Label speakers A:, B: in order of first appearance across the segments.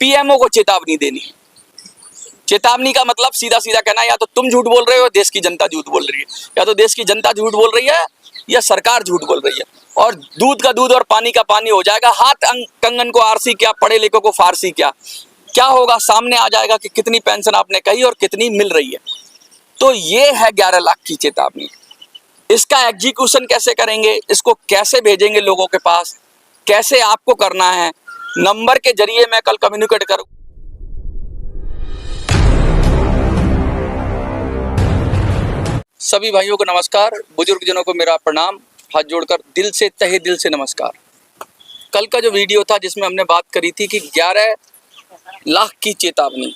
A: PMO को चेतावनी देनी है। चेतावनी का मतलब सीधा सीधा कहना या तो तुम झूठ बोल रहे हो, देश की जनता झूठ बोल रही है, या तो देश की जनता झूठ बोल रही है या सरकार झूठ बोल रही है, और दूध का दूध और पानी का पानी हो जाएगा। हाथ कंगन को आरसी क्या, पढ़े लिखों को फारसी क्या होगा, सामने आ जाएगा कि कितनी पेंशन आपने कही और कितनी मिल रही है। तो ये है 11 लाख की चेतावनी। इसका एग्जीक्यूशन कैसे करेंगे, इसको कैसे भेजेंगे लोगों के पास, कैसे आपको करना है, नंबर के जरिए मैं कल कम्युनिकेट करूँ। सभी भाइयों को नमस्कार, बुजुर्ग जनों को मेरा प्रणाम, हाथ जोड़कर दिल से, तहे दिल से नमस्कार। कल का जो वीडियो था जिसमें हमने बात करी थी कि 11 लाख की चेतावनी,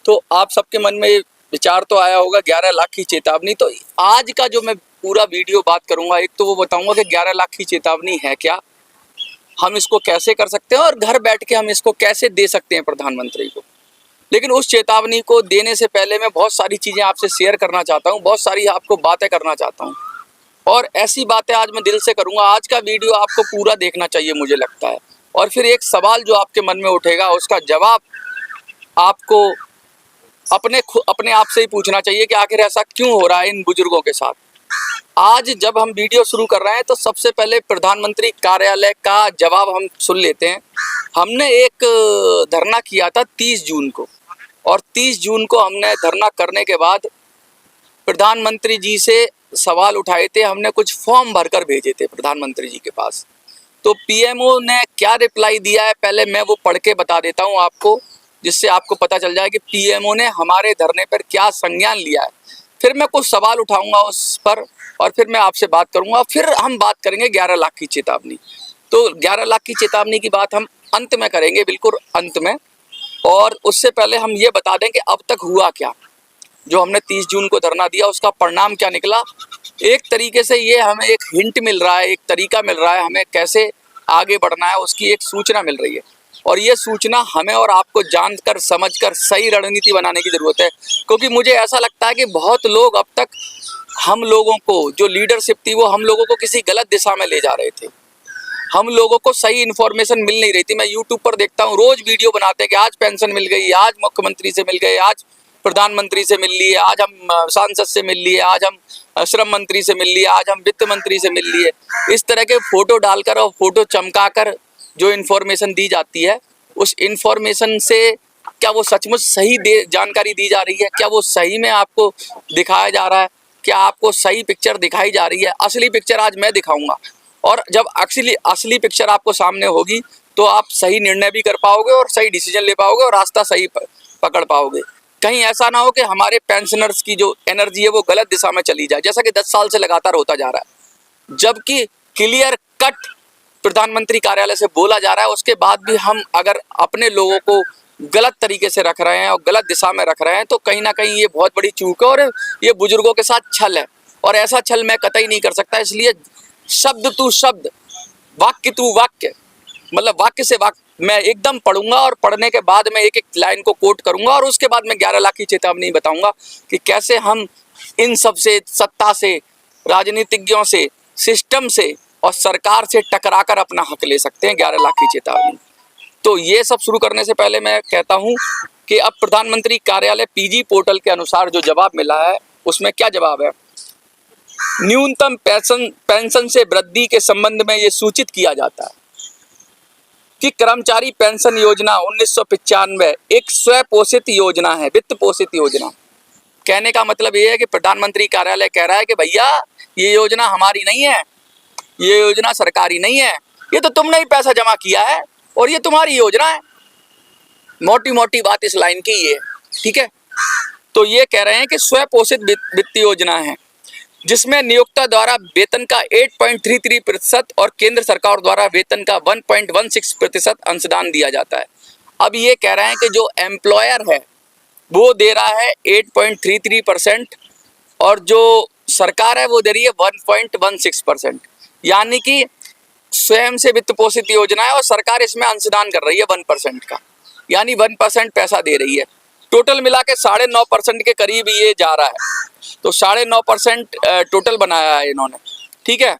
A: तो आप सबके मन में विचार तो आया होगा 11 लाख की चेतावनी। तो आज का जो मैं पूरा वीडियो बात करूंगा, एक तो वो बताऊंगा कि 11 लाख की चेतावनी है क्या, हम इसको कैसे कर सकते हैं और घर बैठ के हम इसको कैसे दे सकते हैं प्रधानमंत्री को। लेकिन उस चेतावनी को देने से पहले मैं बहुत सारी चीज़ें आपसे शेयर करना चाहता हूँ, बहुत सारी आपको बातें करना चाहता हूँ, और ऐसी बातें आज मैं दिल से करूँगा। आज का वीडियो आपको पूरा देखना चाहिए मुझे लगता है, और फिर एक सवाल जो आपके मन में उठेगा उसका जवाब आपको अपने आप से ही पूछना चाहिए कि आखिर ऐसा क्यों हो रहा है इन बुजुर्गों के साथ। आज जब हम वीडियो शुरू कर रहे हैं तो सबसे पहले प्रधानमंत्री कार्यालय का जवाब हम सुन लेते हैं। हमने एक धरना किया था 30 जून को, और 30 जून को हमने धरना करने के बाद प्रधानमंत्री जी से सवाल उठाए थे, हमने कुछ फॉर्म भरकर भेजे थे प्रधानमंत्री जी के पास। तो पीएमओ ने क्या रिप्लाई दिया है पहले मैं वो पढ़ के बता देता हूँ आपको, जिससे आपको पता चल जाए कि पीएमओ ने हमारे धरने पर क्या संज्ञान लिया है। फिर मैं कुछ सवाल उठाऊंगा उस पर, और फिर मैं आपसे बात करूंगा, फिर हम बात करेंगे 11 लाख की चेतावनी। तो 11 लाख की चेतावनी की बात हम अंत में करेंगे, बिल्कुल अंत में। और उससे पहले हम ये बता दें कि अब तक हुआ क्या, जो हमने 30 जून को धरना दिया उसका परिणाम क्या निकला। एक तरीके से ये हमें एक हिंट मिल रहा है, एक तरीका मिल रहा है, हमें कैसे आगे बढ़ना है उसकी एक सूचना मिल रही है। और ये सूचना हमें और आपको जानकर समझकर सही रणनीति बनाने की ज़रूरत है, क्योंकि मुझे ऐसा लगता है कि बहुत लोग अब तक हम लोगों को, जो लीडरशिप थी वो हम लोगों को किसी गलत दिशा में ले जा रहे थे। हम लोगों को सही इन्फॉर्मेशन मिल नहीं रही थी। मैं यूट्यूब पर देखता हूँ, रोज़ वीडियो बनाते हैं कि आज पेंशन मिल गई, आज मुख्यमंत्री से मिल गए, आज प्रधानमंत्री से मिल लिए, आज हम सांसद से मिल लिए, आज हम श्रम मंत्री से मिल लिए, आज हम वित्त मंत्री से मिल लिए। इस तरह के फ़ोटो डालकर और फोटो चमकाकर जो इन्फॉर्मेशन दी जाती है, उस इन्फॉर्मेशन से क्या वो सचमुच सही जानकारी दी जा रही है, क्या वो सही में आपको दिखाया जा रहा है, क्या आपको सही पिक्चर दिखाई जा रही है। असली पिक्चर आज मैं दिखाऊंगा, और जब असली पिक्चर आपको सामने होगी तो आप सही निर्णय भी कर पाओगे और सही डिसीजन ले पाओगे और रास्ता सही पकड़ पाओगे। कहीं ऐसा ना हो कि हमारे पेंशनर्स की जो एनर्जी है वो गलत दिशा में चली जाए, जैसा कि 10 साल से लगातार होता जा रहा है। जबकि क्लियर कट प्रधानमंत्री कार्यालय से बोला जा रहा है, उसके बाद भी हम अगर अपने लोगों को गलत तरीके से रख रहे हैं और गलत दिशा में रख रहे हैं, तो कहीं ना कहीं ये बहुत बड़ी चूक है, और ये बुजुर्गों के साथ छल है। और ऐसा छल मैं कतई नहीं कर सकता, इसलिए शब्द तू शब्द, वाक्य तू वाक्य, मतलब वाक्य से वाक्य मैं एकदम पढ़ूंगा, और पढ़ने के बाद मैं एक एक लाइन को कोट करूंगा, और उसके बाद मैं 11 लाख की चेतावनी बताऊंगा कि कैसे हम इन सब से, सत्ता से, राजनीतिज्ञों से, सिस्टम से और सरकार से टकराकर अपना हक ले सकते हैं। 11 लाख की चेतावनी। तो ये सब शुरू करने से पहले मैं कहता हूं कि अब प्रधानमंत्री कार्यालय पीजी पोर्टल के अनुसार जो जवाब मिला है उसमें क्या जवाब है। न्यूनतम पेंशन से वृद्धि के संबंध में ये सूचित किया जाता है कि कर्मचारी पेंशन योजना 1995 एक स्वपोषित योजना है, वित्त पोषित योजना। कहने का मतलब ये है कि प्रधानमंत्री कार्यालय कह रहा है कि भैया ये योजना हमारी नहीं है, ये योजना सरकारी नहीं है, ये तो तुमने ही पैसा जमा किया है और ये तुम्हारी योजना है। मोटी मोटी बात इस लाइन की ये, ठीक है। तो ये कह रहे हैं कि स्वपोषित वित्त योजना है, जिसमें नियोक्ता द्वारा वेतन का 8.33% और केंद्र सरकार द्वारा वेतन का 1.16% अंशदान दिया जाता है। अब ये कह रहे हैं कि जो एम्प्लॉयर है वो दे रहा है 8.33% और जो सरकार है वो दे रही है 1.16%, यानी कि स्वयं से वित्त पोषित योजना है और सरकार इसमें अंशदान कर रही है 1% का, यानी 1% पैसा दे रही है। टोटल मिला के 9.5% के करीब ये जा रहा है, तो 9.5% टोटल बनाया है इन्होंने, ठीक है।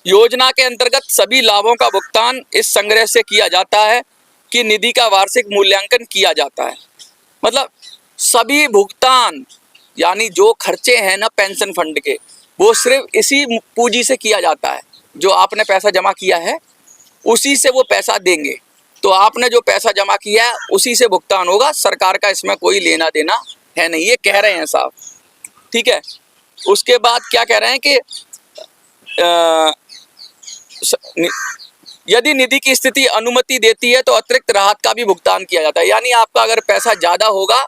A: योजना के अंतर्गत सभी लाभों का भुगतान इस संग्रह से किया जाता है की निधि का वार्षिक मूल्यांकन किया जाता है। मतलब सभी भुगतान यानी जो खर्चे हैं ना पेंशन फंड के, वो सिर्फ इसी पूंजी से किया जाता है। जो आपने पैसा जमा किया है उसी से वो पैसा देंगे। तो आपने जो पैसा जमा किया है उसी से भुगतान होगा, सरकार का इसमें कोई लेना देना है नहीं, ये कह रहे हैं साहब। ठीक है, उसके बाद क्या कह रहे हैं कि यदि निधि की स्थिति अनुमति देती है तो अतिरिक्त राहत का भी भुगतान किया जाता है। यानी आपका अगर पैसा ज़्यादा होगा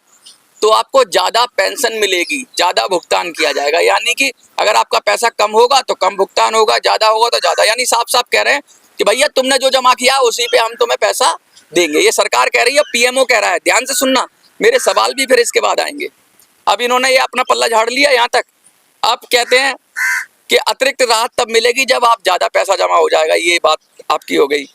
A: तो आपको ज़्यादा पेंशन मिलेगी, ज़्यादा भुगतान किया जाएगा। यानी कि अगर आपका पैसा कम होगा तो कम भुगतान होगा, ज़्यादा होगा तो ज़्यादा। यानी साफ साफ कह रहे हैं कि भैया तुमने जो जमा किया उसी पे हम तुम्हें पैसा देंगे। ये सरकार कह रही है, पीएमओ कह रहा है। ध्यान से सुनना, मेरे सवाल भी फिर इसके बाद आएंगे। अब इन्होंने ये अपना पल्ला झाड़ लिया यहाँ तक। अब कहते हैं कि अतिरिक्त राहत तब मिलेगी जब आप ज़्यादा पैसा जमा हो जाएगा। ये बात आपकी हो गई।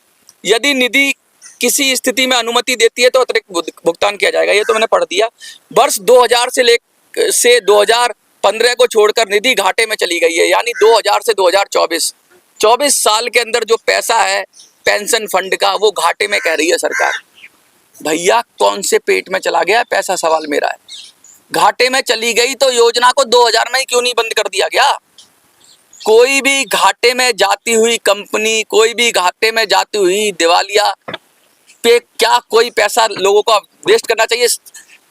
A: यदि निधि किसी स्थिति में अनुमति देती है तो अतिरिक्त भुगतान किया जाएगा, ये तो मैंने पढ़ दिया। वर्ष 2000 से 2015 को छोड़कर निधि घाटे में चली गई है। यानी 2000 से 2024 साल के अंदर जो पैसा है पेंशन फंड का वो घाटे में कह रही है सरकार। भैया कौन से पेट में चला गया पैसा, सवाल मेरा है। घाटे में चली गई तो योजना को 2000 में ही क्यों नहीं बंद कर दिया गया? कोई भी घाटे में जाती हुई कंपनी, कोई भी घाटे में जाती हुई दिवालिया पे क्या कोई पैसा लोगों का वेस्ट करना चाहिए?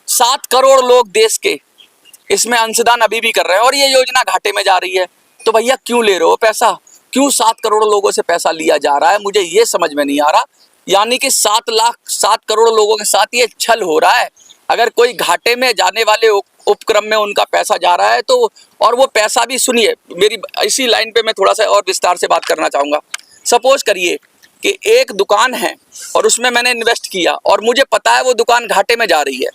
A: 7 करोड़ लोग देश के इसमें अंशदान अभी भी कर रहे हैं और ये योजना घाटे में जा रही है। तो भैया क्यों ले रहे हो पैसा? क्यों 7 करोड़ लोगों से पैसा लिया जा रहा है? मुझे ये समझ में नहीं आ रहा। यानी कि 7 करोड़ लोगों के साथ ये छल हो रहा है। अगर कोई घाटे में जाने वाले उपक्रम में उनका पैसा जा रहा है तो, और वो पैसा भी, सुनिए मेरी इसी लाइन पे मैं थोड़ा सा और विस्तार से बात करना चाहूँगा। सपोज करिए कि एक दुकान है और उसमें मैंने इन्वेस्ट किया और मुझे पता है वो दुकान घाटे में जा रही है,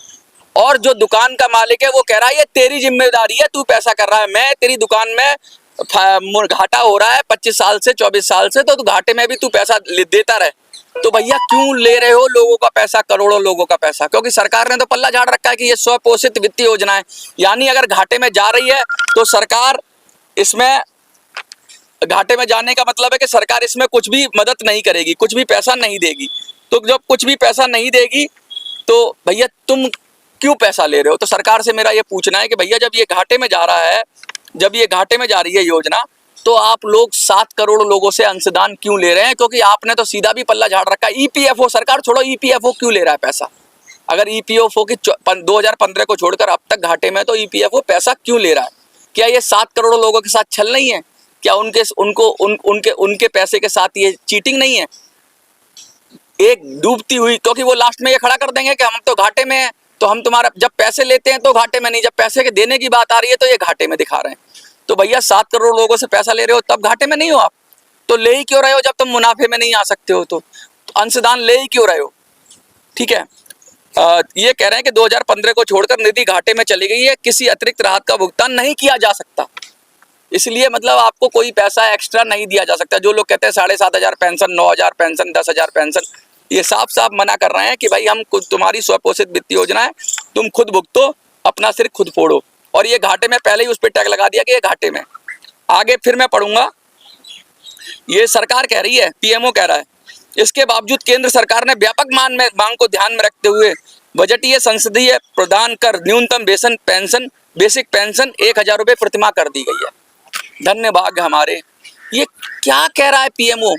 A: और जो दुकान का मालिक है वो कह रहा है ये तेरी जिम्मेदारी है, तू पैसा कर रहा है, मैं तेरी दुकान में घाटा हो रहा है 25 साल से 24 साल से, तो तू घाटे में भी तू पैसा देता रहे। तो भैया क्यों ले रहे हो लोगों का पैसा, करोड़ों लोगों का पैसा? क्योंकि सरकार ने तो पल्ला झाड़ रखा है कि ये स्वपोषित वित्तीय योजना है। यानी अगर घाटे में जा रही है तो सरकार इसमें, घाटे में जाने का मतलब है कि सरकार इसमें कुछ भी मदद नहीं करेगी, कुछ भी पैसा नहीं देगी। तो जब कुछ भी पैसा नहीं देगी तो भैया तुम क्यों पैसा ले रहे हो? तो सरकार से मेरा ये पूछना है कि भैया जब ये घाटे में जा रहा है, जब ये घाटे में जा रही है योजना, तो आप लोग 7 करोड़ लोगों से अंशदान क्यों ले रहे हैं? क्योंकि आपने तो सीधा भी पल्ला झाड़ रखा है। ईपीएफओ, सरकार छोड़ो, ईपीएफओ क्यों ले रहा है पैसा? अगर ईपीएफओ की 2015 को छोड़कर अब तक घाटे में, तो ईपीएफओ पैसा क्यों ले रहा है? क्या ये 7 करोड़ लोगों के साथ छल नहीं है? क्या उनके पैसे के साथ ये चीटिंग नहीं है? एक डूबती हुई, क्योंकि वो लास्ट में ये खड़ा कर देंगे कि हम तो घाटे में हैं, तो हम तुम्हारा, जब पैसे लेते हैं तो घाटे में नहीं, जब पैसे के देने की बात आ रही है तो ये घाटे में दिखा रहे हैं। तो भैया 7 करोड़ लोगों से पैसा ले रहे हो तब घाटे में नहीं हो आप? तो ले ही क्यों रहे हो जब तुम मुनाफे में नहीं आ सकते हो? तो अंशदान ले ही क्यों रहे हो? ठीक है, ये कह रहे हैं कि 2015 को छोड़कर निधि घाटे में चली गई है, किसी अतिरिक्त राहत का भुगतान नहीं किया जा सकता। इसलिए मतलब आपको कोई पैसा एक्स्ट्रा नहीं दिया जा सकता। जो लोग कहते हैं 7,500 पेंशन, 9,000 पेंशन, 10,000 पेंशन, ये साफ साफ मना कर रहे हैं कि भाई हम तुम्हारी स्वपोषित वित्तीय योजना है, तुम खुद भुगतो, अपना सिर खुद फोड़ो। और ये घाटे में, पहले ही उस पर टैग लगा दिया कि ये घाटे में। आगे फिर मैं पढ़ूंगा, ये सरकार कह रही है, पीएमओ कह रहा है, इसके बावजूद केंद्र सरकार ने व्यापक मांग को ध्यान में रखते हुए बजटीय संसदीय प्रदान कर न्यूनतम वेतन पेंशन, बेसिक पेंशन 1,000 रुपये प्रतिमाह कर दी गई है। धन्यवाद हमारे। ये क्या कह रहा है पीएमओ?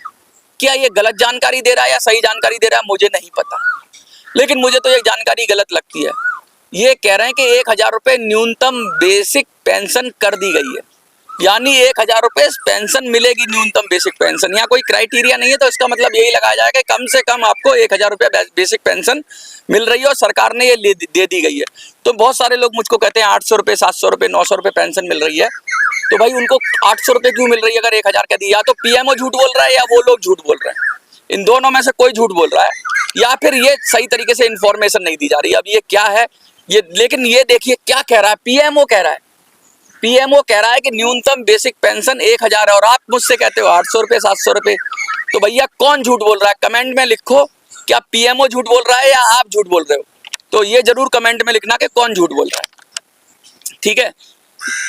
A: क्या ये गलत जानकारी दे रहा है या सही जानकारी दे रहा है मुझे नहीं पता, लेकिन मुझे तो ये जानकारी गलत लगती है। ये कह रहे हैं कि 1,000 रुपये न्यूनतम बेसिक पेंशन कर दी गई है, यानी 1,000 रुपये पेंशन मिलेगी, न्यूनतम बेसिक पेंशन। यहाँ कोई क्राइटेरिया नहीं है, तो इसका मतलब यही लगाया जाएगा कि कम से कम आपको 1,000 रुपये बेसिक पेंशन मिल रही है और सरकार ने ये दे दी गई है। तो बहुत सारे लोग मुझको कहते हैं 800 रुपये, 700 रुपये, 900 रुपये पेंशन मिल रही है। तो भाई उनको 800 रुपये क्यों मिल रही है अगर 1,000 कह दी? या तो पीएमओ झूठ बोल रहा है या वो लोग झूठ बोल रहे हैं, इन दोनों में से कोई झूठ बोल रहा है, या फिर ये सही तरीके से इन्फॉर्मेशन नहीं दी जा रही। अब ये क्या है ये, लेकिन ये देखिए क्या कह रहा है पीएमओ। कह रहा है, पीएमओ कह रहा है कि न्यूनतम बेसिक पेंशन 1,000 है और आप मुझसे कहते हो 800 रुपये, 700 रुपये। तो भैया कौन झूठ बोल रहा है? कमेंट में लिखो, क्या पीएमओ झूठ बोल रहा है या आप झूठ बोल रहे हो? तो ये जरूर कमेंट में लिखना कि कौन झूठ बोल रहा है। ठीक है,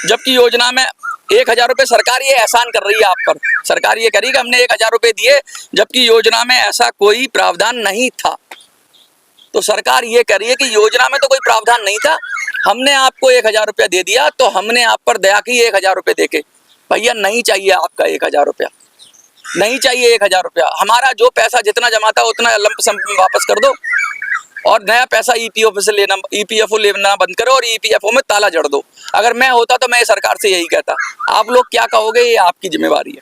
A: जबकि योजना में 1,000 रुपये सरकार ये एहसान कर रही है आप पर। सरकार ये कह रही है कि हमने 1,000 रुपये दिए, जबकि योजना में ऐसा कोई प्रावधान नहीं था। तो सरकार ये कह रही है कि योजना में तो कोई प्रावधान नहीं था, हमने आपको 1000 रुपया दे दिया तो हमने आप पर दया की 1000 रुपये देके। भैया नहीं चाहिए आपका 1000 रुपया, नहीं चाहिए 1000 रुपया। हमारा जो पैसा जितना जमा था उतना लंप सम वापस कर दो और नया पैसा ईपीएफओ से लेना, ईपीएफओ लेना बंद करो और ईपीएफओ में ताला जड़ दो। अगर मैं होता तो मैं सरकार से यही कहता। आप लोग क्या कहोगे ये आपकी जिम्मेवारी है,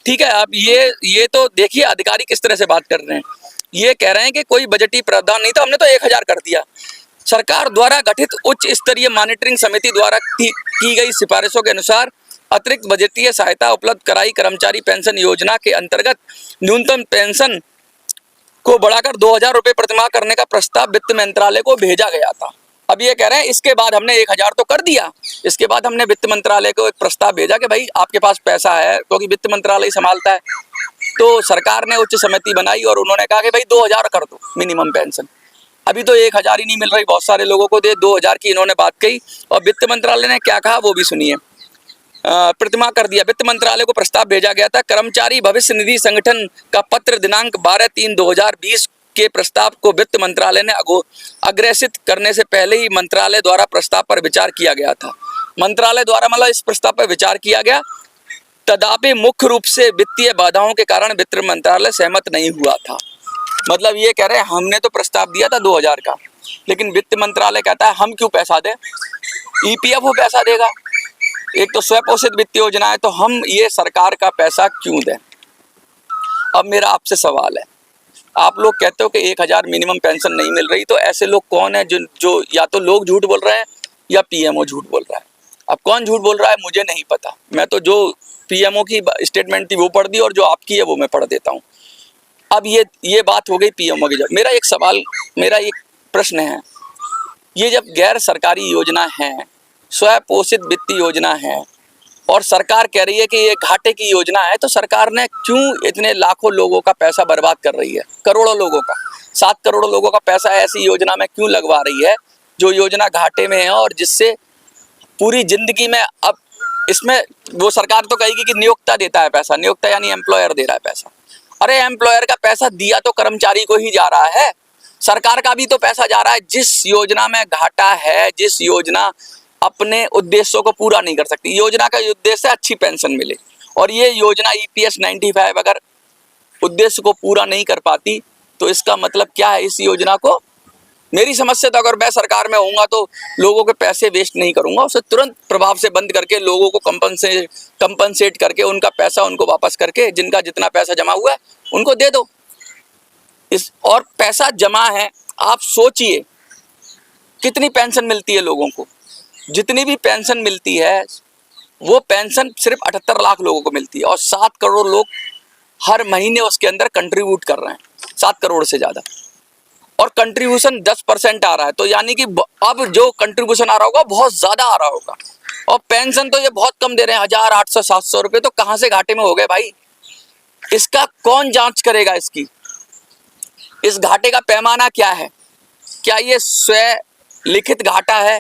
A: ठीक है। अब ये तो देखिए अधिकारी किस तरह से बात कर रहे हैं। ये कह रहे हैं कि कोई बजटीय प्रावधान नहीं था, हमने तो 1000 कर दिया। सरकार द्वारा गठित उच्च स्तरीय मॉनिटरिंग समिति द्वारा की गई सिफारिशों के अनुसार अतिरिक्त बजटीय सहायता उपलब्ध कराई कर्मचारी पेंशन योजना के अंतर्गत न्यूनतम पेंशन को बढ़ाकर 2000 रुपये प्रतिमाह करने का प्रस्ताव वित्त मंत्रालय को भेजा गया था। अब ये कह रहे हैं इसके बाद हमने 1000 तो कर दिया, इसके बाद हमने वित्त मंत्रालय को एक प्रस्ताव भेजा कि भाई आपके पास पैसा है, क्योंकि वित्त मंत्रालय संभालता है। तो सरकार ने उच्च समिति बनाई और उन्होंने कहा कि भाई 2000 कर दो मिनिमम पेंशन। अभी तो 1000 ही नहीं मिल रही, बहुत सारे लोगों को दे 2000 की इन्होंने बात कही। और वित्त मंत्रालय ने क्या कहा वो भी सुनिए। प्रतिमाह कर दिया। वित्त मंत्रालय को प्रस्ताव भेजा गया था। कर्मचारी भविष्य निधि संगठन का पत्र दिनांक 12/3/2020 के प्रस्ताव को वित्त मंत्रालय ने अग्रेसित करने से पहले ही मंत्रालय द्वारा प्रस्ताव पर विचार किया गया था। मंत्रालय द्वारा मतलब इस प्रस्ताव पर विचार किया गया, तथापि मुख्य रूप से वित्तीय बाधाओं के कारण वित्त मंत्रालय सहमत नहीं हुआ था। मतलब ये कह रहे हैं हमने तो प्रस्ताव दिया था 2000 का, लेकिन वित्त मंत्रालय कहता है हम क्यों पैसा दें, ईपीएफओ पैसा देगा। एक तो स्वपोषित वित्त योजना है, तो हम ये सरकार का पैसा क्यों दें। अब मेरा आपसे सवाल है, आप लोग कहते हो कि 1000 मिनिमम पेंशन नहीं मिल रही, तो ऐसे लोग कौन है जो या तो लोग झूठ बोल रहे हैं या पीएमओ झूठ बोल रहा है। अब कौन झूठ बोल रहा है मुझे नहीं पता, मैं तो जो पीएमओ की स्टेटमेंट थी वो पढ़ दी और जो आपकी है वो मैं पढ़ देता हूँ। अब ये बात हो गई पीएमओ की। मेरा एक सवाल, मेरा एक प्रश्न है, ये जब गैर सरकारी योजना है, स्वपोषित वित्त योजना है और सरकार कह रही है कि ये घाटे की योजना है, तो सरकार ने क्यों इतने लाखों लोगों का पैसा बर्बाद कर रही है, करोड़ों लोगों का, 7 करोड़ लोगों का पैसा ऐसी योजना में क्यों लगवा रही है जो योजना घाटे में है और जिससे पूरी जिंदगी में। अब इसमें वो सरकार तो कहेगी कि नियोक्ता देता है पैसा, नियोक्ता यानी एम्प्लॉयर दे रहा है पैसा। अरे एम्प्लॉयर का पैसा दिया तो कर्मचारी को ही जा रहा है, सरकार का भी तो पैसा जा रहा है। जिस योजना में घाटा है, जिस योजना अपने उद्देश्यों को पूरा नहीं कर सकती, योजना का उद्देश्य अच्छी पेंशन मिले, और ये योजना EPS 95 अगर उद्देश्य को पूरा नहीं कर पाती तो इसका मतलब क्या है इस योजना को। मेरी समझ से तो अगर मैं सरकार में होऊंगा तो लोगों के पैसे वेस्ट नहीं करूंगा, उसे तुरंत प्रभाव से बंद करके लोगों को कंपनसेट करके उनका पैसा उनको वापस करके, जिनका जितना पैसा जमा हुआ है उनको दे दो। और पैसा जमा है, आप सोचिए कितनी पेंशन मिलती है लोगों को। जितनी भी पेंशन मिलती है वो पेंशन सिर्फ 78 लाख लोगों को मिलती है और 7 करोड़ लोग हर महीने उसके अंदर कंट्रीब्यूट कर रहे हैं, 7 करोड़ से ज़्यादा। और कंट्रीब्यूशन 10% आ रहा है, तो यानी कि अब जो कंट्रीब्यूशन आ रहा होगा बहुत ज़्यादा आ रहा होगा। और पेंशन तो ये बहुत कम दे रहे हैं, 1800-700 रुपये, तो कहाँ से घाटे में हो गए भाई। इसका कौन जांच करेगा, इसकी इस घाटे का पैमाना क्या है। क्या ये स्वयं लिखित घाटा है,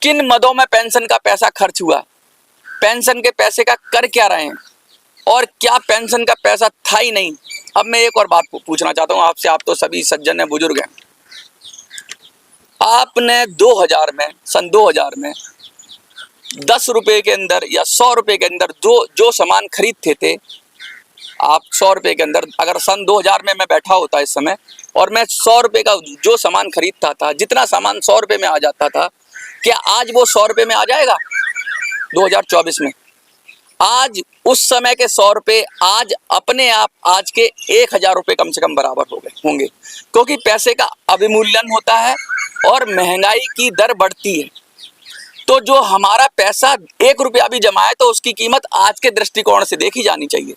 A: किन मदों में पेंशन का पैसा खर्च हुआ, पेंशन के पैसे का कर क्या रहे हैं, और क्या पेंशन का पैसा था ही नहीं। अब मैं एक और बात पूछना चाहता हूं आपसे, आप तो सभी सज्जन हैं, बुजुर्ग हैं। आपने 2000 में, सन 2000 में 10 रुपये के अंदर या 100 रुपये के अंदर जो सामान खरीदते थे, आप 100 रुपये के अंदर, अगर सन 2000 में मैं बैठा होता इस समय और मैं 100 रुपये का जो सामान खरीदता था, जितना सामान 100 रुपये में आ जाता था, क्या आज वो 100 रुपये में आ जाएगा 2024 में। आज उस समय के 100 रुपये आज अपने आप आज के 1000 रुपये कम से कम बराबर हो गए होंगे, क्योंकि पैसे का अवमूल्यन होता है और महंगाई की दर बढ़ती है। तो जो हमारा पैसा 1 रुपया भी जमा है तो उसकी कीमत आज के दृष्टिकोण से देखी जानी चाहिए,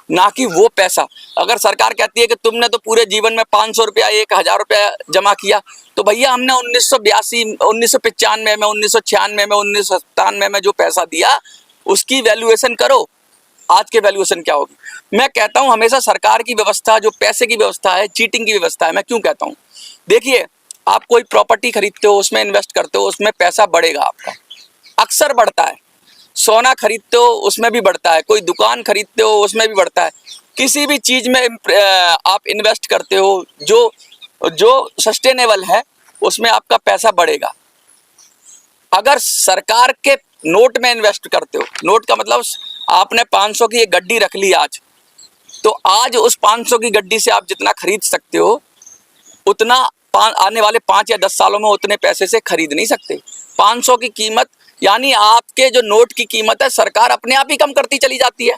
A: ना कि वो पैसा। अगर सरकार कहती है कि तुमने तो पूरे जीवन में 500 रुपया 1000 रुपया जमा किया, तो भैया हमने 1982 1995 में 1996 में 1997 में जो पैसा दिया उसकी वैल्यूएशन करो, आज के वैल्यूएशन क्या होगी। मैं कहता हूं हमेशा सरकार की व्यवस्था, जो पैसे की व्यवस्था है, चीटिंग की व्यवस्था है। मैं क्यों कहता हूं, देखिए आप कोई प्रॉपर्टी खरीदते हो, उसमें इन्वेस्ट करते हो, उसमें पैसा बढ़ेगा, आपका अक्सर बढ़ता है। सोना खरीदते हो उसमें भी बढ़ता है, कोई दुकान खरीदते हो उसमें भी बढ़ता है। किसी भी चीज़ में आप इन्वेस्ट करते हो जो जो सस्टेनेबल है उसमें आपका पैसा बढ़ेगा। अगर सरकार के नोट में इन्वेस्ट करते हो, नोट का मतलब आपने 500 की एक गड्डी रख ली आज, तो आज उस 500 की गड्डी से आप जितना खरीद सकते हो उतना आने वाले 5 या 10 सालों में उतने पैसे से खरीद नहीं सकते। 500 की कीमत यानी आपके जो नोट की कीमत है सरकार अपने आप ही कम करती चली जाती है,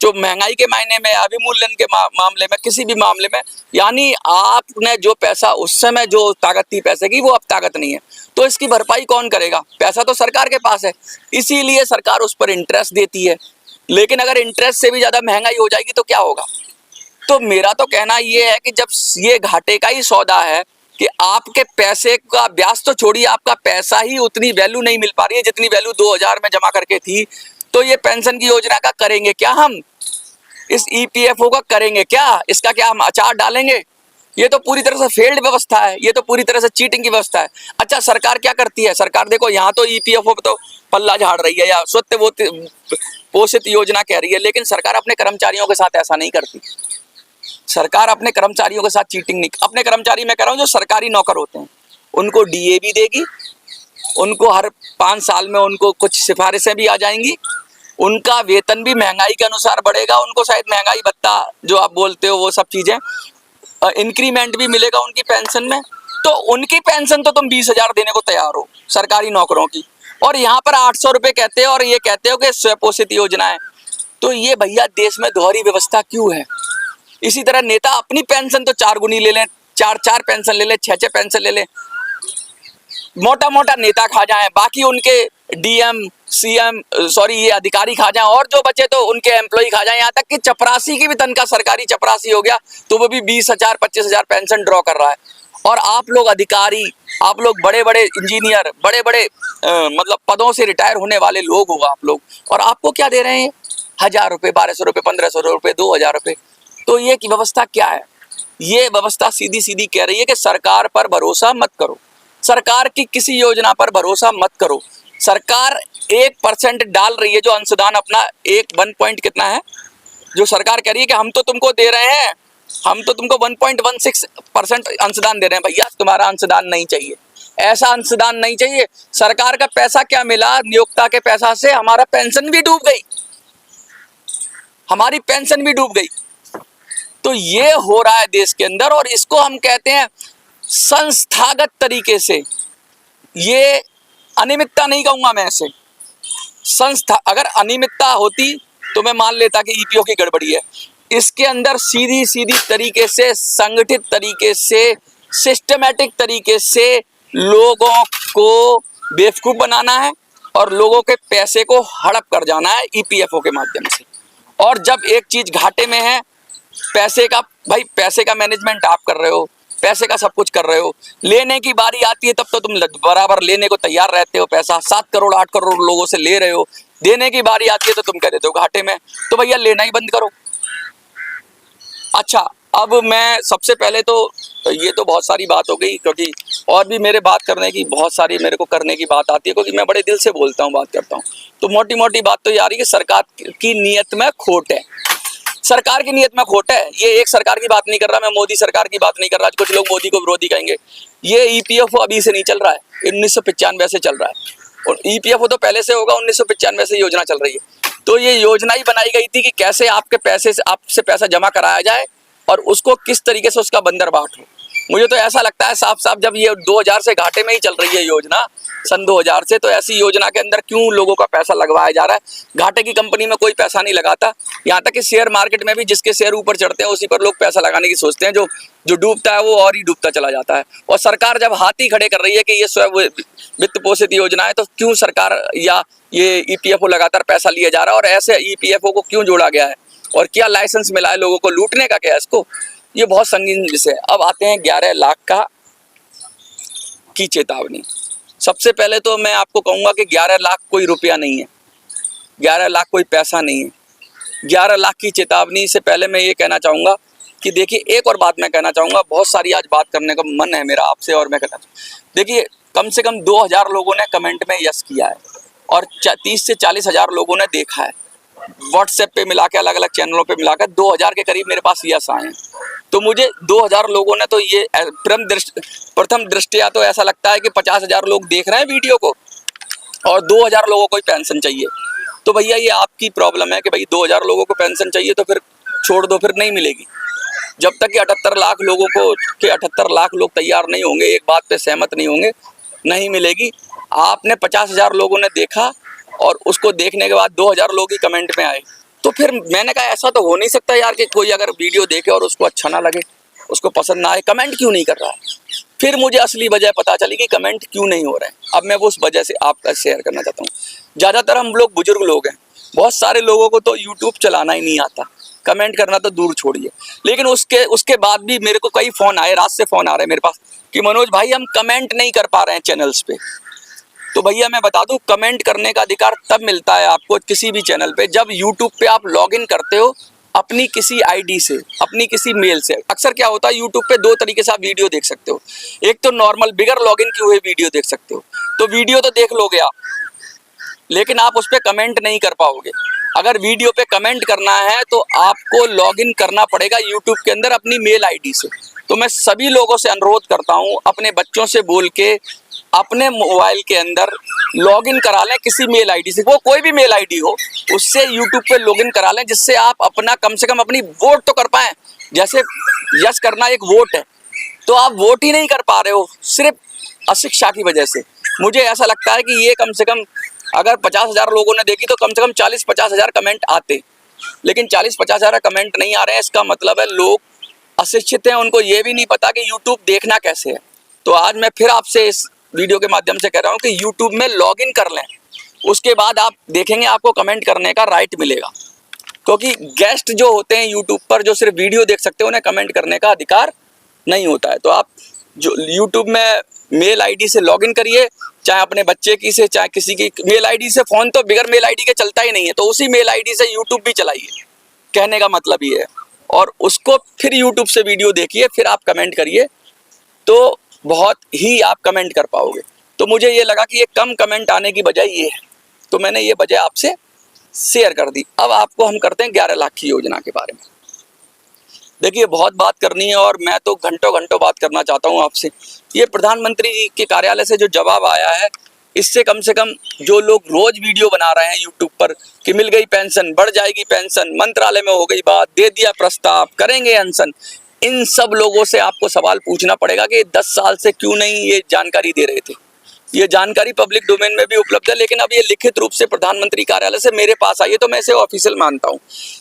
A: जो महंगाई के मायने में, अभिमूल्यन के मामले में, किसी भी मामले में, यानी आपने जो पैसा उस समय जो ताकत थी पैसे की वो अब ताकत नहीं है, तो इसकी भरपाई कौन करेगा? पैसा तो सरकार के पास है, इसीलिए सरकार उस पर इंटरेस्ट देती है। लेकिन अगर इंटरेस्ट से भी ज़्यादा महंगाई हो जाएगी तो क्या होगा? तो मेरा तो कहना ये है कि जब ये घाटे का ही सौदा है कि आपके पैसे का ब्याज तो छोड़िए, आपका पैसा ही उतनी वैल्यू नहीं मिल पा रही है जितनी वैल्यू 2000 में जमा करके थी, तो ये पेंशन की योजना का करेंगे क्या हम? इस ईपीएफओ का करेंगे क्या? इसका क्या हम अचार डालेंगे? ये तो पूरी तरह से फेल्ड व्यवस्था है, ये तो पूरी तरह से चीटिंग की व्यवस्था है। अच्छा, सरकार क्या करती है? सरकार देखो यहाँ तो ईपीएफओ तो पल्ला झाड़ रही है या स्वतः पोषित योजना कह रही है, लेकिन सरकार अपने कर्मचारियों के साथ ऐसा नहीं करती। सरकार अपने कर्मचारियों के साथ चीटिंग नहीं, अपने कर्मचारी मैं कह रहा हूँ जो सरकारी नौकर होते हैं उनको डीए भी देगी, उनको हर 5 साल में उनको कुछ सिफारिशें भी आ जाएंगी, उनका वेतन भी महंगाई के अनुसार बढ़ेगा, उनको शायद महंगाई भत्ता जो आप बोलते हो वो सब चीजें, इंक्रीमेंट भी मिलेगा उनकी पेंशन में। तो उनकी पेंशन तो तुम 20,000 देने को तैयार हो सरकारी नौकरों की, और यहाँ पर 800 रुपये कहते हो और ये कहते हो कि स्वपोषित योजना है। तो ये भैया देश में दोहरी व्यवस्था क्यों है? इसी तरह नेता अपनी पेंशन तो 4 गुनी ले लें, 4 पेंशन ले लें, 6 पेंशन ले लें, मोटा मोटा नेता खा जाएं, बाकी उनके डीएम सीएम ये अधिकारी खा जाएं, और जो बचे तो उनके एम्प्लॉय खा जाएं। यहाँ तक कि चपरासी की भी तनख्वाह, सरकारी चपरासी हो गया तो वो भी 20,000 25,000 पेंशन ड्रॉ कर रहा है। और आप लोग अधिकारी, आप लोग बड़े बड़े इंजीनियर, बड़े बड़े मतलब पदों से रिटायर होने वाले लोग हो आप लोग, और आपको क्या दे रहे हैं? 1000 रुपये, 1200 रुपये, 1500 रुपये, 2000 रुपये। तो ये की व्यवस्था क्या है? ये व्यवस्था सीधी सीधी कह रही है कि सरकार पर भरोसा मत करो, सरकार की किसी योजना पर भरोसा मत करो। सरकार 1% डाल रही है जो अंशदान अपना, 1 पॉइंट कितना है जो सरकार कह रही है कि हम तो तुमको दे रहे हैं, हम तो तुमको 1.16% अंशदान दे रहे हैं। भैया तुम्हारा अंशदान नहीं चाहिए, ऐसा अंशदान नहीं चाहिए। सरकार का पैसा क्या मिला? नियोक्ता के पैसा से हमारा पेंशन भी डूब गई, हमारी पेंशन भी डूब गई। तो ये हो रहा है देश के अंदर, और इसको हम कहते हैं संस्थागत तरीके से, ये अनियमितता नहीं कहूंगा मैं ऐसे, अगर अनियमितता होती तो मैं मान लेता कि ईपीओ की गड़बड़ी है। इसके अंदर सीधी सीधी तरीके से, संगठित तरीके से, सिस्टमैटिक तरीके से लोगों को बेवकूफ बनाना है और लोगों के पैसे को हड़प कर जाना है ईपीएफओ के माध्यम से। और जब एक चीज घाटे में है, पैसे का, भाई पैसे का मैनेजमेंट आप कर रहे हो, पैसे का सब कुछ कर रहे हो, लेने की बारी आती है तब तो तुम बराबर लेने को तैयार रहते हो। पैसा 7 करोड़ 8 करोड़ लोगों से ले रहे हो, देने की बारी आती है तो तुम कह देते हो घाटे में, तो भैया लेना ही बंद करो। अच्छा, अब मैं सबसे पहले तो ये तो बहुत सारी बात हो गई, क्योंकि और भी मेरे बात करने की बहुत सारी मेरे को करने की बात आती है, क्योंकि मैं बड़े दिल से बोलता हूँ, बात करता हूँ। तो मोटी मोटी बात तो ये आ रही है कि सरकार की नीयत में खोट है, सरकार की नीयत में खोट है। ये एक सरकार की बात नहीं कर रहा मैं, मोदी सरकार की बात नहीं कर रहा। कुछ लोग मोदी को विरोधी कहेंगे। ये ईपीएफओ अभी से नहीं चल रहा है, 1995 से चल रहा है, और ईपीएफओ तो पहले से होगा, 1995 से योजना चल रही है। तो ये योजना ही बनाई गई थी कि कैसे आपके पैसे से, आपसे पैसा जमा कराया जाए और उसको किस तरीके से उसका बंदरबाट हो। मुझे तो ऐसा लगता है साफ साफ, जब ये 2000 से घाटे में ही चल रही है योजना, सन 2000 से, तो ऐसी योजना के अंदर क्यों लोगों का पैसा लगवाया जा रहा है? घाटे की कंपनी में कोई पैसा नहीं लगाता। यहाँ तक कि शेयर मार्केट में भी जिसके शेयर ऊपर चढ़ते हैं उसी पर लोग पैसा लगाने की सोचते हैं, जो डूबता है वो और ही डूबता चला जाता है। और सरकार जब हाथी खड़े कर रही है कि ये स्वयं वित्त पोषित योजना है, तो क्यों सरकार या ये ईपीएफओ लगातार पैसा लिया जा रहा है, और ऐसे ईपीएफओ को क्यों जोड़ा गया है, और क्या लाइसेंस मिला है लोगों को लूटने का? क्या इसको, ये बहुत संगीन विषय है। अब आते हैं 11 लाख की चेतावनी। सबसे पहले तो मैं आपको कहूंगा कि 11 लाख कोई रुपया नहीं है, 11 लाख कोई पैसा नहीं है। 11 लाख की चेतावनी से पहले मैं ये कहना चाहूँगा कि देखिए, एक और बात मैं कहना चाहूँगा, बहुत सारी आज बात करने का मन है मेरा आपसे, और मैं कहना देखिए, कम से कम 2000 लोगों ने कमेंट में यस किया है और 30 से 40 हज़ार लोगों ने देखा है। व्हाट्सएप पे मिला के, अलग अलग चैनलों पे मिलाकर 2000 के करीब मेरे पास यस आए हैं। तो मुझे 2000 लोगों ने तो ये प्रथम दृष्टया तो ऐसा लगता है कि 50,000 लोग देख रहे हैं वीडियो को और 2000 लोगों को ही पेंशन चाहिए। तो भैया ये आपकी प्रॉब्लम है कि भाई 2000 लोगों को पेंशन चाहिए तो फिर छोड़ दो, फिर नहीं मिलेगी। जब तक कि 78 लाख लोगों को के 78 लाख लोग तैयार नहीं होंगे, एक बात पे सहमत नहीं होंगे, नहीं मिलेगी। आपने 50,000 लोगों ने देखा और उसको देखने के बाद 2000 लोग ही कमेंट में आए, तो फिर मैंने कहा ऐसा तो हो नहीं सकता यार कि कोई अगर वीडियो देखे और उसको अच्छा ना लगे, उसको पसंद ना आए, कमेंट क्यों नहीं कर रहा है। फिर मुझे असली वजह पता चली कि कमेंट क्यों नहीं हो रहे हैं। अब मैं वो उस वजह से आपका शेयर करना चाहता हूँ। ज़्यादातर हम लोग बुजुर्ग लोग हैं, बहुत सारे लोगों को तो यूट्यूब चलाना ही नहीं आता, कमेंट करना तो दूर छोड़िए। लेकिन उसके बाद भी मेरे को कई फ़ोन आए, रात से फ़ोन आ रहे हैं मेरे पास कि मनोज भाई हम कमेंट नहीं कर पा रहे हैं चैनल्स पे। तो भैया मैं बता दूं, कमेंट करने का अधिकार तब मिलता है आपको किसी भी चैनल पे जब यूट्यूब पे आप लॉगिन करते हो अपनी किसी आईडी से, अपनी किसी मेल से। अक्सर क्या होता है यूट्यूब पे दो तरीके से आप वीडियो देख सकते हो। एक तो नॉर्मल बिगर लॉगिन किए हुए वीडियो देख सकते हो, तो वीडियो तो देख लोगे आप, लेकिन आप उस पर कमेंट नहीं कर पाओगे। अगर वीडियो पे कमेंट करना है तो आपको लॉगिन करना पड़ेगा यूट्यूब के अंदर अपनी मेल आईडी से। तो मैं सभी लोगों से अनुरोध करता हूं, अपने बच्चों से बोल के अपने मोबाइल के अंदर लॉगिन करा लें किसी मेल आईडी से, वो कोई भी मेल आईडी हो, उससे यूट्यूब पे लॉगिन करा लें, जिससे आप अपना कम से कम अपनी वोट तो कर पाएं। जैसे यस करना एक वोट है, तो आप वोट ही नहीं कर पा रहे हो सिर्फ अशिक्षा की वजह से। मुझे ऐसा लगता है कि ये कम से कम अगर 50,000 लोगों ने देखी तो कम से कम 40-50,000 कमेंट आते, लेकिन 40-50,000 कमेंट नहीं आ रहे हैं। इसका मतलब है लोग अशिक्षित हैं, उनको ये भी नहीं पता कि यूट्यूब देखना कैसे है। तो आज मैं फिर आपसे इस वीडियो के माध्यम से कह रहा हूँ कि यूट्यूब में लॉगिन कर लें, उसके बाद आप देखेंगे आपको कमेंट करने का राइट मिलेगा। क्योंकि गेस्ट जो होते हैं यूट्यूब पर जो सिर्फ वीडियो देख सकते हैं, उन्हें कमेंट करने का अधिकार नहीं होता है। तो आप जो यूट्यूब में मेल आईडी से लॉगिन करिए, चाहे अपने बच्चे की से, चाहे किसी की मेल आईडी से। फ़ोन तो बिगर मेल आईडी के चलता ही नहीं है, तो उसी मेल आईडी से यूट्यूब भी चलाइए, कहने का मतलब ये है। और उसको फिर यूट्यूब से वीडियो देखिए, फिर आप कमेंट करिए, तो बहुत ही आप कमेंट कर पाओगे। तो मुझे ये लगा कि ये कम कमेंट आने की वजह ये है, तो मैंने ये वजह आपसे शेयर कर दी। अब आपको हम करते हैं 11 लाख की योजना के बारे में। देखिए बहुत बात करनी है और मैं तो घंटों घंटों बात करना चाहता हूँ आपसे। ये प्रधानमंत्री जी के कार्यालय से जो जवाब आया है, इससे कम से कम जो लोग रोज वीडियो बना रहे हैं यूट्यूब पर कि मिल गई पेंशन, बढ़ जाएगी पेंशन, मंत्रालय में हो गई बात, दे दिया प्रस्ताव, करेंगे अनशन, इन सब लोगों से आपको सवाल पूछना पड़ेगा कि 10 साल से क्यों नहीं ये जानकारी दे रहे थे। ये जानकारी पब्लिक डोमेन में भी उपलब्ध है, लेकिन अब ये लिखित रूप से प्रधानमंत्री कार्यालय से मेरे पास आई है, तो मैं इसे ऑफिशियल मानता हूँ।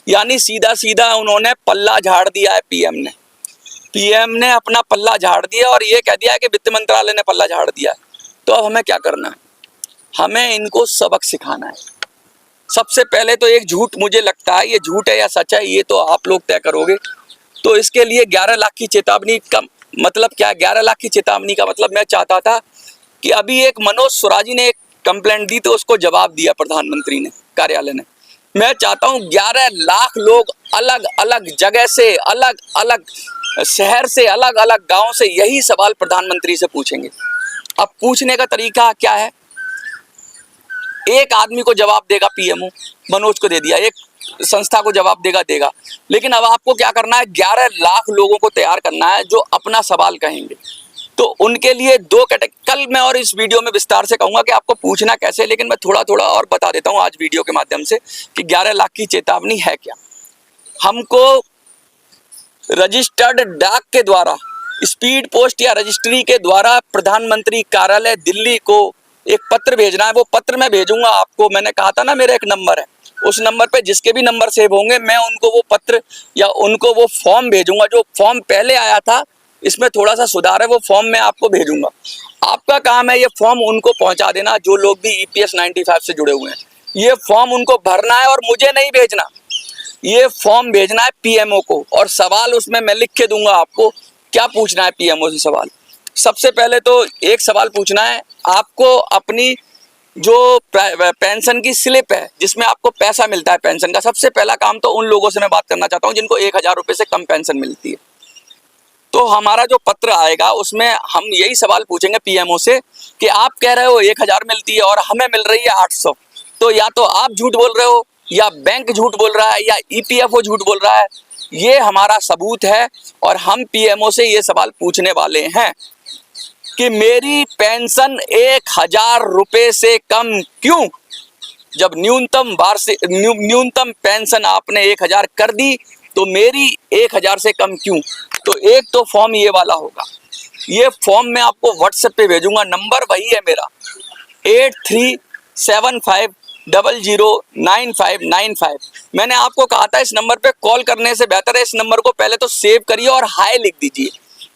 A: यानी सीधा सीधा उन्होंने पल्ला झाड़ दिया है पीएम ने अपना पल्ला झाड़ दिया और ये कह दिया है कि वित्त मंत्रालय ने पल्ला झाड़ दिया है। तो अब हमें क्या करना है? हमें इनको सबक सिखाना है। सबसे पहले तो एक झूठ, मुझे लगता है ये झूठ है या सच है ये तो आप लोग तय करोगे। तो इसके लिए 11 लाख की चेतावनी का मतलब क्या है? 11 लाख की चेतावनी का मतलब मैं चाहता था कि अभी एक मनोज सुराजी ने एक कंप्लेंट दी, तो उसको जवाब दिया प्रधानमंत्री ने, कार्यालय ने। मैं चाहता हूं 11 लाख लोग अलग अलग जगह से, अलग अलग शहर से, अलग अलग गांव से यही सवाल प्रधानमंत्री से पूछेंगे। अब पूछने का तरीका क्या है? एक आदमी को जवाब देगा पीएमओ, मनोज को दे दिया, एक संस्था को जवाब देगा, लेकिन अब आपको क्या करना है? 11 लाख लोगों को तैयार करना है जो अपना सवाल कहेंगे। तो उनके लिए दो कैटेगरी, कल मैं और इस वीडियो में विस्तार से कहूंगा कि आपको पूछना कैसे, लेकिन मैं थोड़ा थोड़ा और बता देता हूं आज वीडियो के माध्यम से कि 11 लाख की चेतावनी है क्या। हमको रजिस्टर्ड डाक के द्वारा, स्पीड पोस्ट या रजिस्ट्री के द्वारा प्रधानमंत्री कार्यालय दिल्ली को एक पत्र भेजना है। वो पत्र मैं भेजूंगा आपको, मैंने कहा था ना मेरा एक नंबर है, उस नंबर पे जिसके भी नंबर सेव होंगे मैं उनको वो पत्र या उनको वो फॉर्म भेजूंगा। जो फॉर्म पहले आया था इसमें थोड़ा सा सुधार है, वो फॉर्म मैं आपको भेजूंगा। आपका काम है ये फॉर्म उनको पहुंचा देना जो लोग भी EPS 95 से जुड़े हुए हैं। ये फॉर्म उनको भरना है और मुझे नहीं भेजना, ये फॉर्म भेजना है पीएमओ को, और सवाल उसमें मैं लिख के दूंगा आपको क्या पूछना है पीएमओ से सवाल। सबसे पहले तो एक सवाल पूछना है आपको, अपनी जो पेंशन की स्लिप है जिसमें आपको पैसा मिलता है पेंशन का, सबसे पहला काम तो उन लोगों से मैं बात करना चाहता हूँ जिनको 1000 रुपये से कम पेंशन मिलती है। तो हमारा जो पत्र आएगा उसमें हम यही सवाल पूछेंगे पीएमओ से कि आप कह रहे हो 1000 मिलती है और हमें मिल रही है 800, तो या तो आप झूठ बोल रहे हो या बैंक झूठ बोल रहा है या ईपीएफओ झूठ बोल रहा है, ये हमारा सबूत है। और हम पीएमओ से ये सवाल पूछने वाले हैं कि मेरी पेंशन 1000 रुपए से कम क्यों? जब न्यूनतम पेंशन आपने 1000 कर दी तो मेरी 1000 से कम क्यों? तो एक तो फॉर्म ये वाला होगा, ये फॉर्म मैं आपको व्हाट्सएप पे भेजूंगा, नंबर वही है मेरा 8375009595। मैंने आपको कहा था इस नंबर पे कॉल करने से बेहतर है इस नंबर को पहले तो सेव करिए और हाय लिख दीजिए,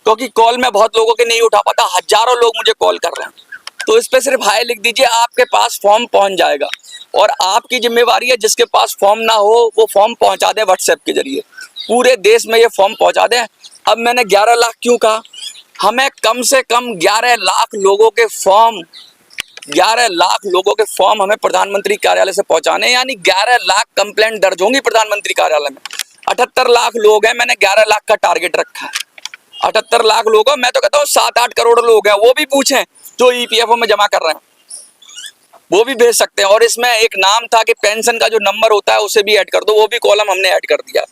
A: क्योंकि कॉल में बहुत लोगों के नहीं उठा पाता, हजारों लोग मुझे कॉल कर रहे हैं। तो इस पे सिर्फ हाय लिख दीजिए, आपके पास फॉर्म पहुंच जाएगा। और आपकी जिम्मेवारी है जिसके पास फॉर्म ना हो वो फॉर्म पहुंचा दे व्हाट्सएप के जरिए, पूरे देश में ये फॉर्म पहुंचा दें। अब मैंने 11 लाख क्यों कहा? हमें कम से कम 11 लाख लोगों के फॉर्म, 11 लाख लोगों के फॉर्म हमें प्रधानमंत्री कार्यालय से पहुंचाने, यानी 11 लाख कंप्लेंट दर्ज होंगी प्रधानमंत्री कार्यालय में। 78 लाख लोग हैं, मैंने 11 लाख का टारगेट रखा है। 78 लाख लोग, मैं तो कहता हूँ 7-8 करोड़ लोग हैं, वो भी पूछें जो ईपीएफओ में जमा कर रहे हैं, वो भी भेज सकते हैं। और इसमें एक नाम था कि पेंशन का जो नंबर होता है उसे भी ऐड कर दो, वो भी कॉलम हमने ऐड कर दिया।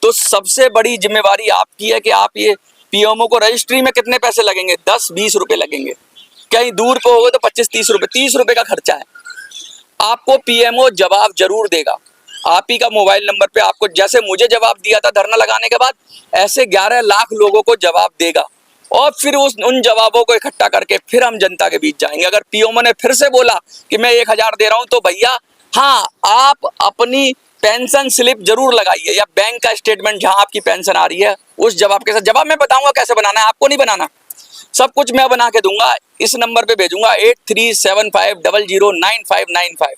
A: तो सबसे बड़ी जिम्मेवारी आपकी है कि आप ये पीएमओ को रजिस्ट्री में कितने पैसे लगेंगे? 10-20 रुपए लगेंगे, कहीं दूर पे होगा तो 25-30 रुपए, 30 रुपए का खर्चा है। आपको पीएमओ जवाब जरूर देगा, आप ही का मोबाइल नंबर पे आपको, जैसे मुझे जवाब दिया था धरना लगाने के बाद, ऐसे 11 लाख लोगों को जवाब देगा। और फिर उन जवाबों को इकट्ठा करके फिर हम जनता के बीच जाएंगे। अगर पीएमओ ने फिर से बोला कि मैं 1000 दे रहा हूं तो भैया हाँ, आप अपनी पेंशन स्लिप जरूर लगाइए या बैंक का स्टेटमेंट जहां आपकी पेंशन आ रही है उस जवाब के साथ। जवाब मैं बताऊंगा कैसे बनाना है, आपको नहीं बनाना, सब कुछ मैं बना के दूंगा, इस नंबर पे भेजूंगा 8375009595।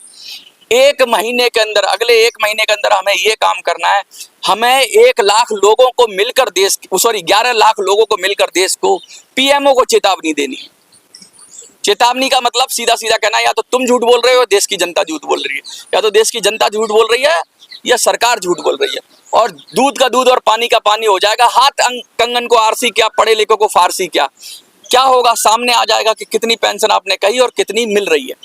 A: एक महीने के अंदर, अगले 1 महीने के अंदर हमें ये काम करना है। हमें 1 लाख लोगों को मिलकर 11 लाख लोगों को मिलकर देश को, पीएमओ को चेतावनी देनी है। चेतावनी का मतलब सीधा सीधा कहना है, या तो तुम झूठ बोल रहे हो, देश की जनता झूठ बोल रही है, या तो देश की जनता झूठ बोल रही है या सरकार झूठ बोल रही है। और दूध का दूध और पानी का पानी हो जाएगा। हाथ कंगन को आरसी क्या, पढ़े लिखों को फारसी क्या, क्या होगा सामने आ जाएगा कि कितनी पेंशन आपने कही और कितनी मिल रही है।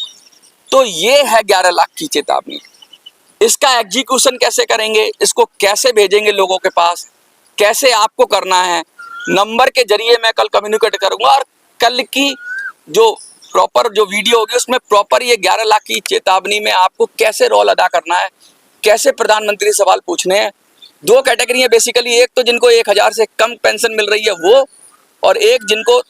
A: तो ये है 11 लाख की चेतावनी। इसका एग्जीक्यूशन कैसे करेंगे, इसको कैसे भेजेंगे लोगों के पास, कैसे आपको करना है, नंबर के जरिए मैं कल कम्युनिकेट करूंगा। और कल की जो प्रॉपर जो वीडियो होगी उसमें प्रॉपर ये 11 लाख की चेतावनी में आपको कैसे रोल अदा करना है, कैसे प्रधानमंत्री सवाल पूछने हैं। 2 कैटेगरी है बेसिकली, एक तो जिनको 1000 से कम पेंशन मिल रही है वो, और एक जिनको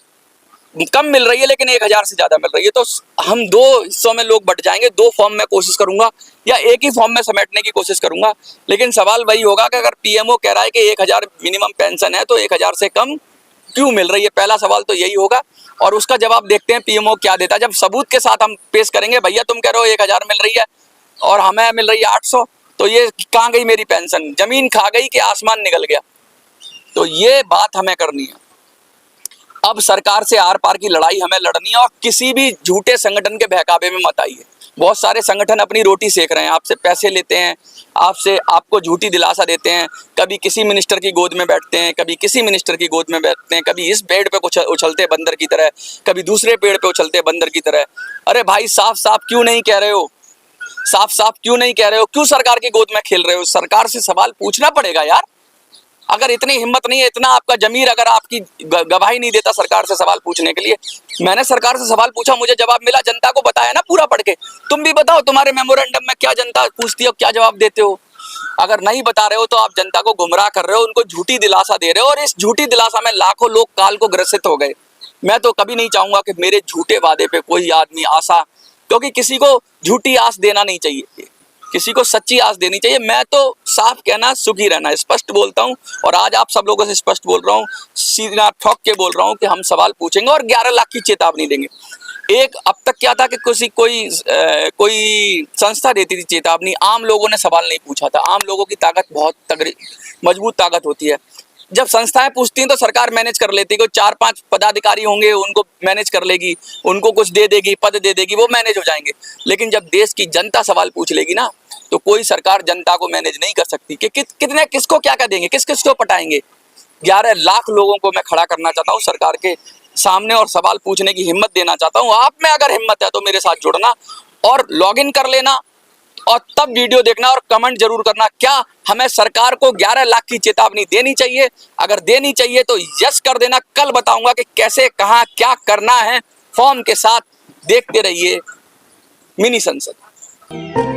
A: कम मिल रही है लेकिन 1000 से ज्यादा मिल रही है। तो हम 2 हिस्सों में लोग बट जाएंगे, 2 फॉर्म में कोशिश करूंगा या एक ही फॉर्म में समेटने की कोशिश करूंगा। लेकिन सवाल वही होगा कि अगर पीएमओ कह रहा है कि 1000 मिनिमम पेंशन है तो 1000 से कम क्यों मिल रही है, पहला सवाल तो यही होगा। और उसका जवाब देखते हैं पीएमओ क्या देता है। जब सबूत के साथ हम पेश करेंगे, भैया तुम कह रहे हो 1000 मिल रही है और हमें मिल रही है 800, तो ये कहाँ गई मेरी पेंशन, जमीन खा गई कि आसमान निकल गया। तो ये बात हमें करनी है। अब सरकार से आर पार की लड़ाई हमें लड़नी है और किसी भी झूठे संगठन के बहकावे में मत आइए। बहुत सारे संगठन अपनी रोटी सेक रहे हैं, आपसे पैसे लेते हैं, आपको झूठी दिलासा देते हैं। कभी किसी मिनिस्टर की गोद में बैठते हैं, कभी किसी मिनिस्टर की गोद में बैठते हैं, कभी इस पेड़ पे उछलते बंदर की तरह, कभी दूसरे पेड़ पे उछलते बंदर की तरह। अरे भाई साफ साफ क्यों नहीं कह रहे हो, साफ साफ क्यों नहीं कह रहे हो, क्यों सरकार की गोद में खेल रहे हो? सरकार से सवाल पूछना पड़ेगा यार। अगर इतनी हिम्मत नहीं है, इतना आपका जमीर अगर आपकी गवाही नहीं देता सरकार से सवाल पूछने के लिए। मैंने सरकार से सवाल पूछा, मुझे जवाब मिला, जनता को बताया ना पूरा पढ़ के। तुम भी बताओ तुम्हारे मेमोरेंडम में क्या जनता पूछती है, क्या जवाब देते हो। अगर नहीं बता रहे हो तो आप जनता को गुमराह कर रहे हो, उनको झूठी दिलासा दे रहे हो, और इस झूठी दिलासा में लाखों लोग काल को ग्रसित हो गए। मैं तो कभी नहीं चाहूंगा कि मेरे झूठे वादे पे कोई आदमी आशा, क्योंकि किसी को झूठी आस देना नहीं चाहिए, किसी को सच्ची आस देनी चाहिए। मैं तो साफ कहना, सुखी रहना, स्पष्ट बोलता हूं। और आज आप सब लोगों से स्पष्ट बोल रहा हूं, सीधा ठोक के बोल रहा हूं कि हम सवाल पूछेंगे और 11 लाख की चेतावनी देंगे। एक अब तक क्या था कि कोई संस्था देती थी चेतावनी, आम लोगों ने सवाल नहीं पूछा था। आम लोगों की ताकत बहुत तगड़ी मजबूत ताकत होती है। जब संस्थाएं पूछती हैं तो सरकार मैनेज कर लेती है, कोई 4-5 पदाधिकारी होंगे उनको मैनेज कर लेगी, उनको कुछ दे देगी, पद दे देगी, वो मैनेज हो जाएंगे। लेकिन जब देश की जनता सवाल पूछ लेगी ना, तो कोई सरकार जनता को मैनेज नहीं कर सकती कि कितने किसको क्या क्या देंगे, किस किस को पटाएंगे। 11 लाख लोगों को मैं खड़ा करना चाहता हूँ सरकार के सामने और सवाल पूछने की हिम्मत देना चाहता हूँ। आप में अगर हिम्मत है तो मेरे साथ जुड़ना और लॉग इन कर लेना और तब वीडियो देखना और कमेंट जरूर करना, क्या हमें सरकार को 11 लाख की चेतावनी देनी चाहिए? अगर देनी चाहिए तो यस कर देना। कल बताऊंगा कि कैसे, कहां, क्या करना है फॉर्म के साथ। देखते रहिए मिनी संसद।